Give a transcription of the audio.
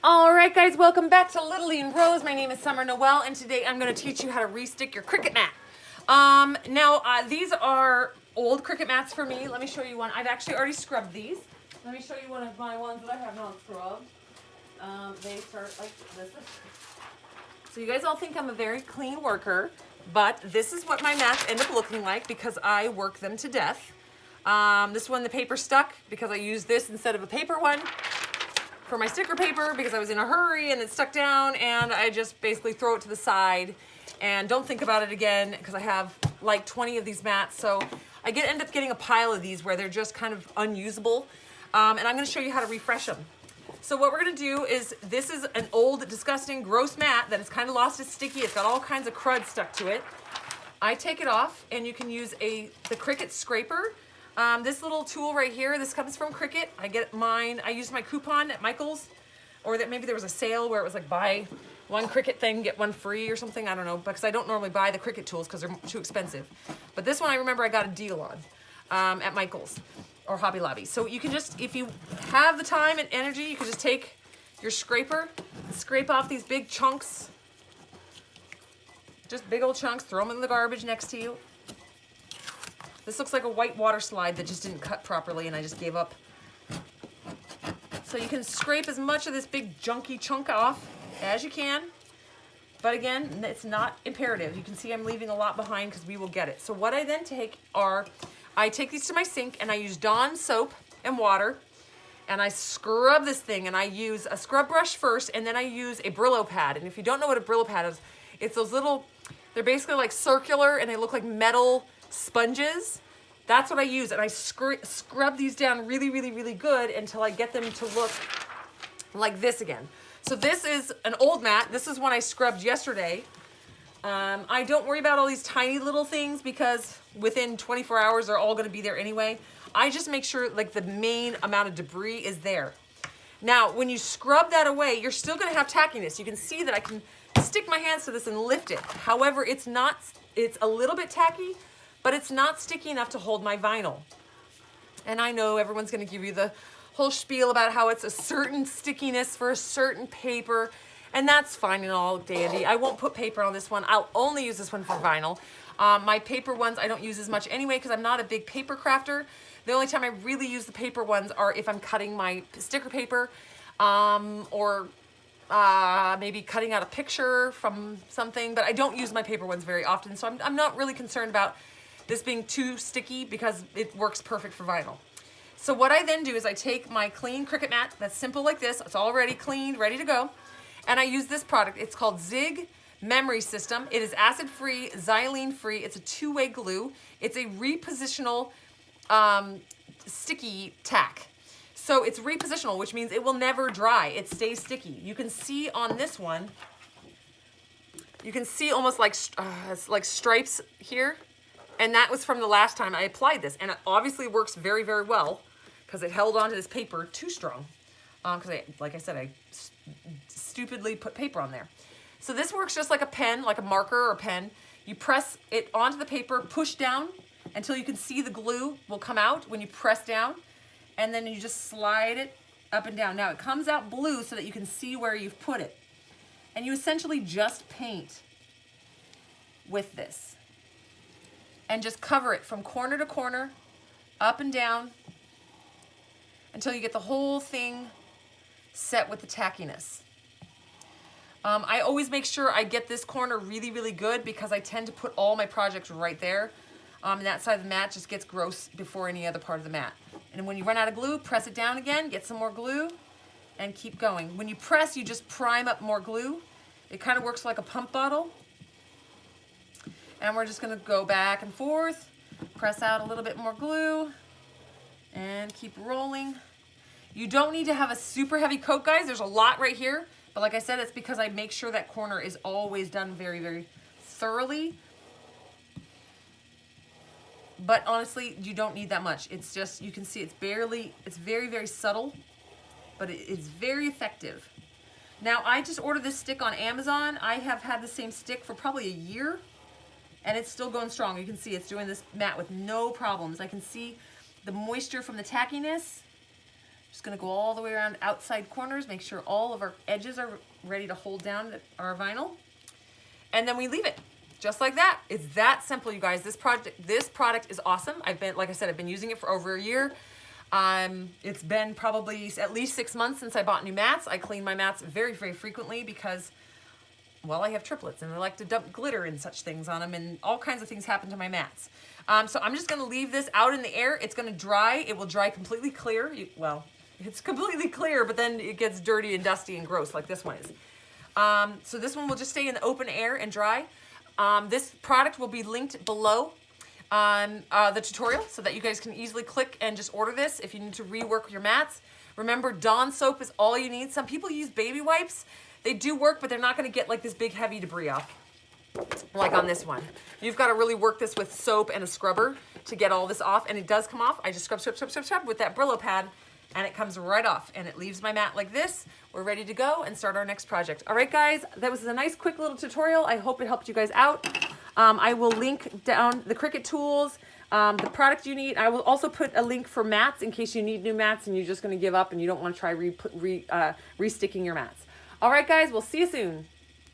All right, guys, welcome back to LittleLee and Rose. My name is Summer Noel, and today I'm going to teach you how to restick your Cricut mat. These are old Cricut mats for me. Let me show you one. I've actually already scrubbed these. Let me show you one of my ones that I have not scrubbed. They start like this. So you guys all think I'm a very clean worker, but this is what my mats end up looking like because I work them to death. This one, the paper stuck because I used this instead of a paper one for my sticker paper because I was in a hurry and it stuck down, and I just basically throw it to the side and don't think about it again because I have like 20 of these mats. So I end up getting a pile of these where they're just kind of unusable. And I'm going to show you how to refresh them. So what we're going to do is, this is an old, disgusting, gross mat that has kind of lost its sticky. It's got all kinds of crud stuck to it. I take it off, and you can use the Cricut scraper. This little tool right here, this comes from Cricut. I get mine, I used my coupon at Michael's, or that maybe there was a sale where it was like buy one Cricut thing, get one free or something, I don't know, because I don't normally buy the Cricut tools because they're too expensive. But this one I remember I got a deal on at Michael's or Hobby Lobby. So you can just, if you have the time and energy, you can just take your scraper and scrape off these big chunks, just big old chunks, throw them in the garbage next to you. This looks like a white water slide that just didn't cut properly and I just gave up. So you can scrape as much of this big junky chunk off as you can. But again, it's not imperative. You can see I'm leaving a lot behind because we will get it. So what I then take are, I take these to my sink and I use Dawn soap and water, and I scrub this thing, and I use a scrub brush first, and then I use a Brillo pad. And if you don't know what a Brillo pad is, it's those little, they're basically like circular and they look like metal sponges. That's what I use, and I scrub these down really, really, really good until I get them to look like this again. So this is an old mat. This is one I scrubbed yesterday. I don't worry about all these tiny little things because within 24 hours they're all going to be there anyway. I just make sure like the main amount of debris is there. Now, when you scrub that away, you're still going to have tackiness. You can see that I can stick my hands to this and lift it. However, it's a little bit tacky, but it's not sticky enough to hold my vinyl. And I know everyone's gonna give you the whole spiel about how it's a certain stickiness for a certain paper, and that's fine and all dandy. I won't put paper on this one. I'll only use this one for vinyl. My paper ones I don't use as much anyway because I'm not a big paper crafter. The only time I really use the paper ones are if I'm cutting my sticker paper, or maybe cutting out a picture from something, but I don't use my paper ones very often, so I'm not really concerned about this being too sticky because it works perfect for vinyl. So what I then do is I take my clean Cricut mat that's simple like this, it's already cleaned, ready to go, and I use this product. It's called Zig Memory System. It is acid-free, xylene-free. It's a two-way glue. It's a repositional sticky tack. So it's repositional, which means it will never dry. It stays sticky. You can see on this one, you can see almost like stripes here. And that was from the last time I applied this. And it obviously works very, very well because it held onto this paper too strong. Because like I said, I stupidly put paper on there. So this works just like a pen, like a marker or pen. You press it onto the paper, push down until you can see the glue will come out when you press down. And then you just slide it up and down. Now it comes out blue so that you can see where you've put it. And you essentially just paint with this. And just cover it from corner to corner, up and down, until you get the whole thing set with the tackiness. I always make sure I get this corner really, really good because I tend to put all my projects right there. And that side of the mat just gets gross before any other part of the mat. And when you run out of glue, press it down again, get some more glue, and keep going. When you press, you just prime up more glue. It kind of works like a pump bottle. And we're just gonna go back and forth, press out a little bit more glue, and keep rolling. You don't need to have a super heavy coat, guys. There's a lot right here, but like I said, it's because I make sure that corner is always done very, very thoroughly. But honestly, you don't need that much. It's just, you can see it's very, very subtle, but it's very effective. Now, I just ordered this stick on Amazon. I have had the same stick for probably a year. And it's still going strong. You can see it's doing this mat with no problems. I can see the moisture from the tackiness Just gonna go all the way around outside corners, make sure all of our edges are ready to hold down our vinyl. And then we leave it just like that. It's that simple, you guys. This product is awesome. Like I said, I've been using it for over a year. It's been probably at least 6 months since I bought new mats. I clean my mats very, very frequently because, well, I have triplets and I like to dump glitter and such things on them, and all kinds of things happen to my mats. So I'm just gonna leave this out in the air. It's gonna dry. It will dry completely clear. Well, it's completely clear, but then it gets dirty and dusty and gross like this one is. So this one will just stay in the open air and dry. This product will be linked below on the tutorial so that you guys can easily click and just order this if you need to rework your mats. Remember, Dawn soap is all you need. Some people use baby wipes. They do work, but they're not going to get like this big heavy debris off like on this one. You've got to really work this with soap and a scrubber to get all this off, and it does come off. I just scrub with that Brillo pad, and it comes right off, and it leaves my mat like this. We're ready to go and start our next project. All right, guys, that was a nice quick little tutorial. I hope it helped you guys out. I will link down the Cricut tools, the product you need. I will also put a link for mats in case you need new mats and you're just gonna give up and you don't wanna try re-sticking your mats. All right, guys, we'll see you soon.